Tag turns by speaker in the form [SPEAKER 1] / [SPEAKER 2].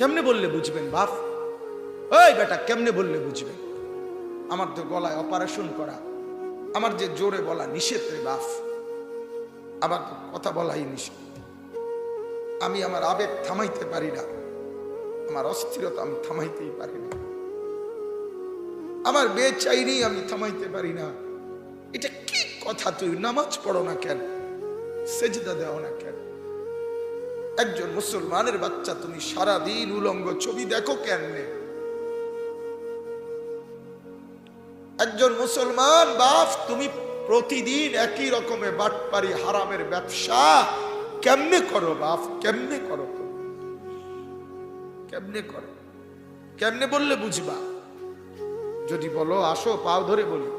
[SPEAKER 1] কেমনে বললে বুঝবেন বাপ? ওই বেটা কেমনে বললে বুঝবেন? আমার তো গলায় অপারেশন করা, আমার যে জোরে বলা নিষেধ রে বাপ, আমার তো কথা বলাই নিষেধ। আমি আমার আবেগ থামাইতে পারি না, আমার অস্থিরতা আমি থামাইতেই পারি না, আমার বেচাইনি আমি থামাইতে পারি না। এটা কি কথা? তুই নামাজ পড়ো না কেন? সেজদা দাও না কেন? একজন মুসলমানের বাচ্চা তুমি সারাদিন উলঙ্গ ছবি দেখো কেমনে? একজন মুসলমান বাপ তুমি প্রতিদিন একই রকমের বাটপারি হারামের ব্যবসা কেমনে করো বাপ? কেমনে করো? কেমনে করো? কেমনে বললে বুঝবা? যদি বলো আসো পাও ধরে বলি,